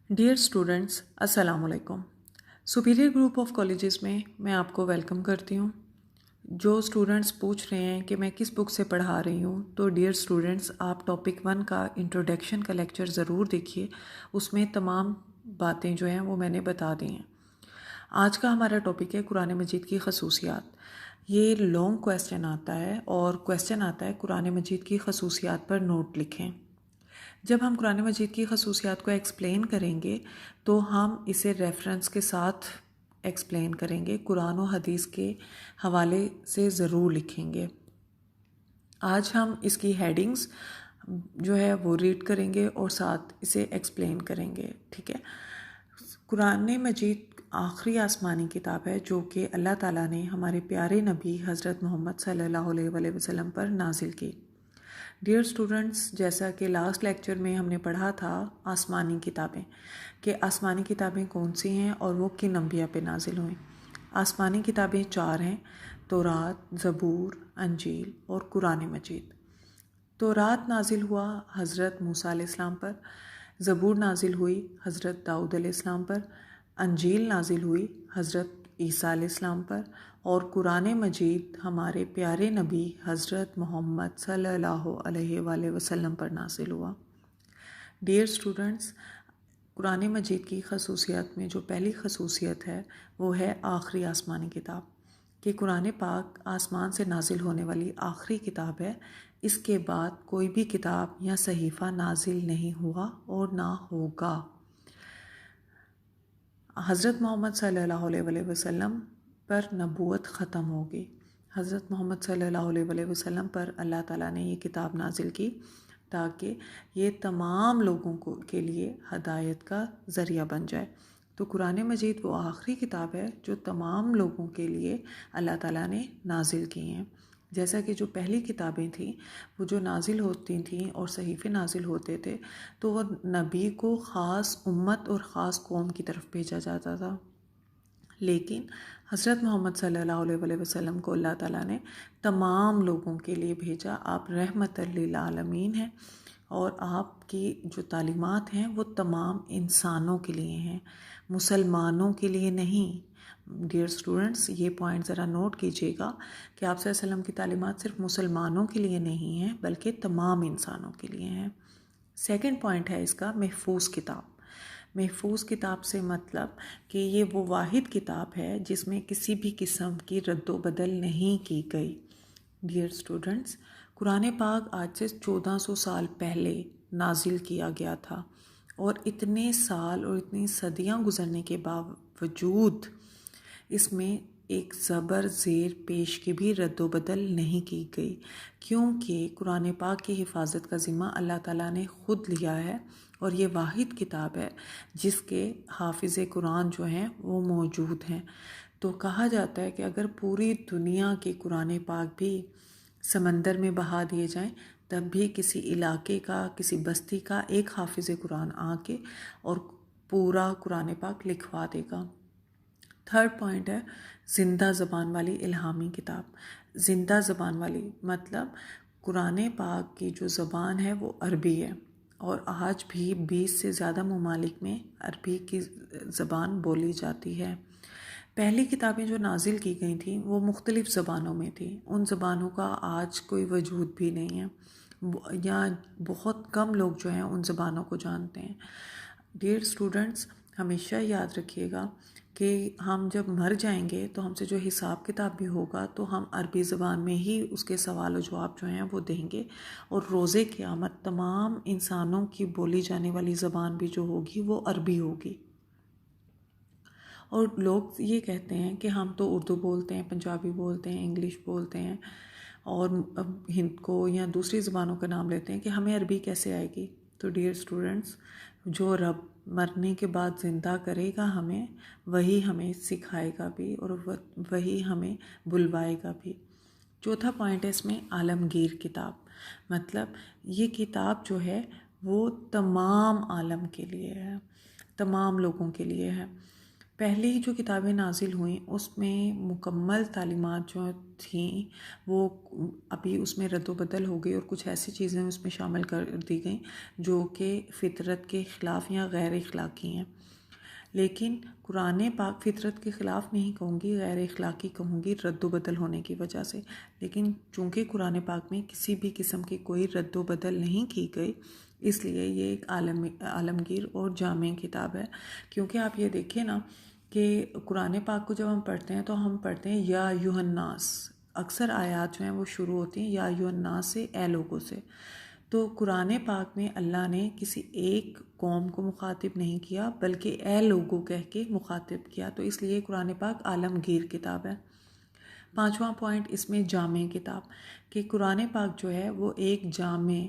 Dear students, अस्सलाम वालेकुम। Superior group of colleges में मैं आपको वेलकम करती हूँ। जो स्टूडेंट्स पूछ रहे हैं कि मैं किस बुक से पढ़ा रही हूँ, तो डियर स्टूडेंट्स, आप टॉपिक 1 का इंट्रोडक्शन का लेक्चर ज़रूर देखिए। उसमें तमाम बातें जो हैं वो मैंने बता दी हैं। आज का हमारा टॉपिक है कुरान मजीद की खसूसियात। ये लॉन्ग क्वेश्चन आता है और क्वेश्चन आता है कुरान मजीद की खसूसियात पर नोट लिखें। जब हम कुरान मजीद की खसूसियात को एक्सप्लेन करेंगे तो हम इसे रेफरेंस के साथ एक्सप्लेन करेंगे, कुरान और हदीस के हवाले से ज़रूर लिखेंगे। आज हम इसकी हेडिंग्स जो है वो रीड करेंगे और साथ इसे एक्सप्लेन करेंगे, ठीक है। कुरान मजीद आखिरी आसमानी किताब है जो कि अल्लाह ताला ने हमारे प्यारे नबी हज़रत मोहम्मद सल्लल्लाहु अलैहि वसल्लम पर नाजिल की। डियर स्टूडेंट्स, जैसा कि लास्ट लेक्चर में हमने पढ़ा था आसमानी किताबें, कि आसमानी किताबें कौन सी हैं और वो किन अंबिया पे नाजिल हुई। आसमानी किताबें 4 हैं: तौरात, ज़बूर, अंजील और कुरान मजीद। तौरात नाजिल हुआ हज़रत मूसा अलैहिस्सलाम पर, ज़बूर नाजिल हुई हज़रत दाऊद अलैहिस्सलाम पर, अंजील नाजिल हुई हज़रत ईसा अलैहिस्सलाम पर और कुरान मजीद हमारे प्यारे नबी हज़रत मोहम्मद सल्लल्लाहु अलैहि वसल्लम पर नाजिल हुआ। डियर स्टूडेंट्स, कुरान मजीद की खसूसियत में जो पहली खसूसियत है वो है आखिरी आसमानी किताब, कि कुरान पाक आसमान से नाजिल होने वाली आखिरी किताब है। इसके बाद कोई भी किताब या सहीफ़ा नाजिल नहीं हुआ और ना होगा। हज़रत मोहम्मद सल्लल्लाहु अलैहि वसल्लम पर नबूवत ख़त्म होगी। हज़रत मोहम्मद सल्लल्लाहु अलैहि वसल्लम पर अल्लाह ताला ने ये किताब नाजिल की ताकि ये तमाम लोगों को के लिए हदायत का ज़रिया बन जाए। तो कुरान मजीद वो आखिरी किताब है जो तमाम लोगों के लिए अल्लाह ताला ने नाजिल की हैं। जैसा कि जो पहली किताबें थीं वो जो नाजिल होती थीं और सहीफ़े नाजिल होते थे तो वो नबी को ख़ास उम्मत और ख़ास कौम की तरफ भेजा जाता था। लेकिन हज़रत मोहम्मद सल्लल्लाहु अलैहि वसल्लम को अल्लाह ताला ने तमाम लोगों के लिए भेजा। आप रहमतल लिल आलमीन हैं और आपकी जो तालीमात हैं वो तमाम इंसानों के लिए हैं, मुसलमानों के लिए नहीं। डियर स्टूडेंट्स, ये पॉइंट ज़रा नोट कीजिएगा कि आप सल्लल्लाहु अलैहि वसल्लम की तालीमात सिर्फ मुसलमानों के लिए नहीं हैं बल्कि तमाम इंसानों के लिए हैं। सेकंड पॉइंट है इसका महफूज किताब। महफूज किताब से मतलब कि ये वो वाहिद किताब है जिसमें किसी भी किस्म की रद्दो बदल नहीं की गई। डियर स्टूडेंट्स, कुरान पाक आज से 1400 साल पहले नाजिल किया गया था और इतने साल और इतनी सदियां गुजरने के बावजूद इसमें एक ज़बर ज़ेर पेश की भी रद्दो बदल नहीं की गई, क्योंकि कुरान पाक की हिफाजत का ज़िम्मा अल्लाह ताला ने ख़ुद लिया है और ये वाहिद किताब है जिसके हाफिज़ कुरान जो हैं वो मौजूद हैं। तो कहा जाता है कि अगर पूरी दुनिया के कुरान पाक भी समंदर में बहा दिए जाएं तब भी किसी इलाके का, किसी बस्ती का एक हाफिज़ कुरान आके और पूरा कुरान पाक लिखवा देगा। थर्ड पॉइंट है ज़िंदा ज़बान वाली इल्हामी किताब। ज़िंदा ज़बान वाली मतलब कुरान पाक की जो ज़बान है वो अरबी है और आज भी 20 से ज़्यादा ममालिक में अरबी की ज़बान बोली जाती है। पहली किताबें जो नाजिल की गई थी वो मुख्तलिफ़ ज़बानों में थी। उन ज़बानों का आज कोई वजूद भी नहीं है या बहुत कम लोग जो हैं उन ज़बानों को जानते हैं। डियर स्टूडेंट्स, हमेशा याद रखिएगा कि हम जब मर जाएंगे तो हमसे जो हिसाब किताब भी होगा तो हम अरबी ज़बान में ही उसके सवाल जवाब जो हैं वो देंगे और रोज़े क़यामत तमाम इंसानों की बोली जाने वाली ज़बान भी जो होगी वो अरबी होगी। और लोग ये कहते हैं कि हम तो उर्दू बोलते हैं, पंजाबी बोलते हैं, इंग्लिश बोलते हैं और हिंद को या दूसरी ज़बानों का नाम लेते हैं कि हमें अरबी कैसे आएगी। तो डियर स्टूडेंट्स, जो रब मरने के बाद ज़िंदा करेगा हमें, वही हमें सिखाएगा भी और वही हमें बुलवाएगा भी। चौथा पॉइंट है इसमें आलमगीर किताब, मतलब ये किताब जो है वो तमाम आलम के लिए है, तमाम लोगों के लिए है। پہلی جو کتابیں نازل ہوئیں اس میں مکمل تعلیمات جو تھیں وہ ابھی اس میں رد و بدل ہو گئی، اور کچھ ایسی چیزیں اس میں شامل کر دی گئیں جو کہ فطرت کے خلاف یا غیر اخلاقی ہیں۔ لیکن قرآن پاک فطرت کے خلاف نہیں کہوں گی، غیر اخلاقی کہوں گی رد و بدل ہونے کی وجہ سے، لیکن چونکہ قرآن پاک میں کسی بھی قسم کی کوئی رد و بدل نہیں کی گئی، اس لیے یہ ایک عالمگیر اور جامع کتاب ہے۔ کیونکہ آپ یہ دیکھیں نا کہ قرآن پاک کو جب ہم پڑھتے ہیں تو ہم پڑھتے ہیں یا ایھا الناس، اکثر آیات جو ہیں وہ شروع ہوتی ہیں یا ایھا الناس سے، اے لوگوں سے۔ تو قرآن پاک میں اللہ نے کسی ایک قوم کو مخاطب نہیں کیا بلکہ اے لوگوں کہہ کے مخاطب کیا، تو اس لیے قرآن پاک عالمگیر کتاب ہے۔ پانچواں پوائنٹ اس میں جامع کتاب، کہ قرآن پاک جو ہے وہ ایک جامع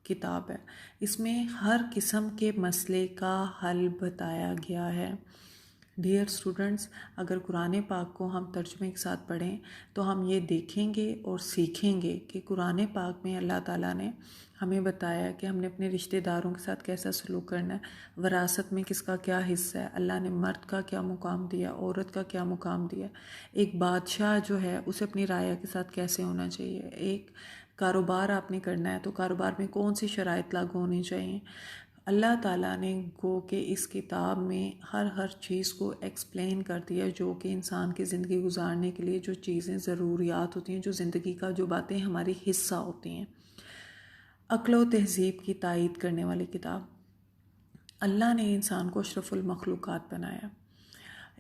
کتاب ہے، اس میں ہر قسم کے مسئلے کا حل بتایا گیا ہے۔ ڈیئر اسٹوڈنٹس، اگر قرآن پاک کو ہم ترجمے کے ساتھ پڑھیں تو ہم یہ دیکھیں گے اور سیکھیں گے کہ قرآن پاک میں اللہ تعالیٰ نے ہمیں بتایا کہ ہم نے اپنے رشتہ داروں کے ساتھ کیسا سلوک کرنا ہے، وراثت میں کس کا کیا حصہ ہے، اللہ نے مرد کا کیا مقام دیا، عورت کا کیا مقام دیا، ایک بادشاہ جو ہے اسے اپنی رعایا کے ساتھ کیسے ہونا چاہیے، ایک کاروبار آپ نے کرنا ہے تو کاروبار میں کون سی شرائط لاگو ہونی چاہیے۔ اللہ تعالیٰ نے گو کہ اس کتاب میں ہر چیز کو ایکسپلین کر دیا جو کہ انسان کی زندگی گزارنے کے لیے جو چیزیں ضروریات ہوتی ہیں، جو زندگی کا جو باتیں ہماری حصہ ہوتی ہیں۔ عقل و تہذیب کی تائید کرنے والی کتاب۔ اللہ نے انسان کو اشرف المخلوقات بنایا۔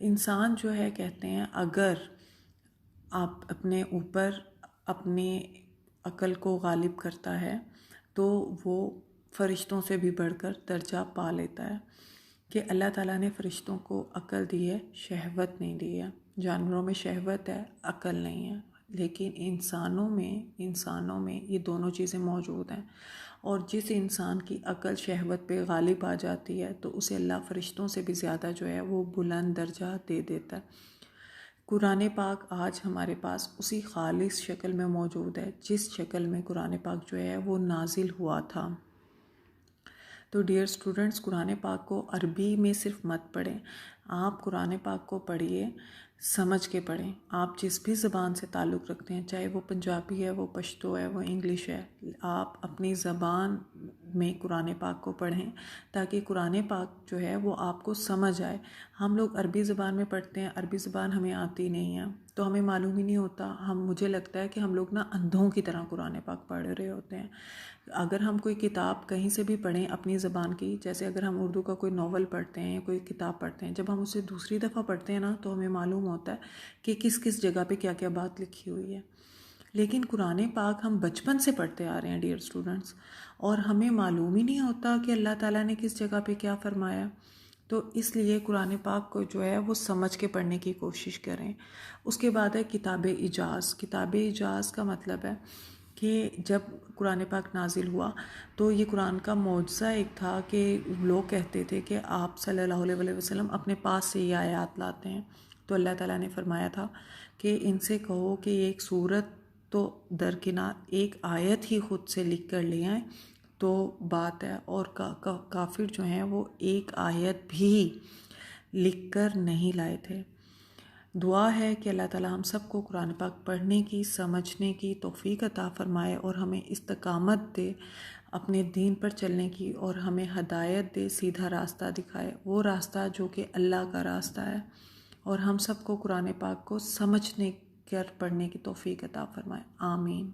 انسان جو ہے کہتے ہیں اگر آپ اپنے اوپر اپنے عقل کو غالب کرتا ہے تو وہ فرشتوں سے بھی بڑھ کر درجہ پا لیتا ہے، کہ اللہ تعالیٰ نے فرشتوں کو عقل دی ہے، شہوت نہیں دی ہے۔ جانوروں میں شہوت ہے، عقل نہیں ہے، لیکن انسانوں میں یہ دونوں چیزیں موجود ہیں، اور جس انسان کی عقل شہوت پہ غالب آ جاتی ہے تو اسے اللہ فرشتوں سے بھی زیادہ جو ہے وہ بلند درجہ دے دیتا ہے۔ قرآن پاک آج ہمارے پاس اسی خالص شکل میں موجود ہے جس شکل میں قرآن پاک جو ہے وہ نازل ہوا تھا۔ تو ڈیئر اسٹوڈنٹس، قرآن پاک کو عربی میں صرف مت پڑھیں، آپ قرآن پاک کو پڑھیے، سمجھ کے پڑھیں۔ آپ جس بھی زبان سے تعلق رکھتے ہیں، چاہے وہ پنجابی ہے، وہ پشتو ہے، وہ انگلش ہے، آپ اپنی زبان میں قرآن پاک کو پڑھیں تاکہ قرآن پاک جو ہے وہ آپ کو سمجھ آئے۔ ہم لوگ عربی زبان میں پڑھتے ہیں، عربی زبان ہمیں آتی نہیں ہے تو ہمیں معلوم ہی نہیں ہوتا، مجھے لگتا ہے کہ ہم لوگ اندھوں کی طرح قرآن پاک پڑھ رہے ہوتے ہیں۔ اگر ہم کوئی کتاب کہیں سے بھی پڑھیں اپنی زبان کی، جیسے اگر ہم اردو کا کوئی ناول پڑھتے ہیں، کوئی کتاب پڑھتے ہیں، جب ہم اسے دوسری دفعہ پڑھتے ہیں نا تو ہمیں معلوم ہوتا ہے کہ کس جگہ پہ کیا کیا بات لکھی ہوئی ہے۔ لیکن قرآن پاک ہم بچپن سے پڑھتے آ رہے ہیں ڈیئر اسٹوڈنٹس، اور ہمیں معلوم ہی نہیں ہوتا کہ اللہ تعالیٰ نے کس جگہ پہ کیا فرمایا۔ تو اس لیے قرآن پاک کو جو ہے وہ سمجھ کے پڑھنے کی کوشش کریں۔ اس کے بعد ہے کتاب اعجاز۔ کتاب اعجاز کا مطلب ہے کہ جب قرآن پاک نازل ہوا تو یہ قرآن کا معجزہ ایک تھا کہ لوگ کہتے تھے کہ آپ صلی اللہ علیہ وسلم اپنے پاس سے یہ آیات لاتے ہیں، تو اللہ تعالیٰ نے فرمایا تھا کہ ان سے کہو کہ یہ ایک سورت تو درکنار ایک آیت ہی خود سے لکھ کر لے آئیں تو بات ہے، اور کافر جو ہیں وہ ایک آیت بھی لکھ کر نہیں لائے تھے۔ دعا ہے کہ اللہ تعالیٰ ہم سب کو قرآن پاک پڑھنے کی، سمجھنے کی توفیق عطا فرمائے، اور ہمیں استقامت دے اپنے دین پر چلنے کی، اور ہمیں ہدایت دے، سیدھا راستہ دکھائے، وہ راستہ جو کہ اللہ کا راستہ ہے، اور ہم سب کو قرآن پاک کو سمجھنے کر پڑھنے کی توفیق عطا فرمائے۔ آمین۔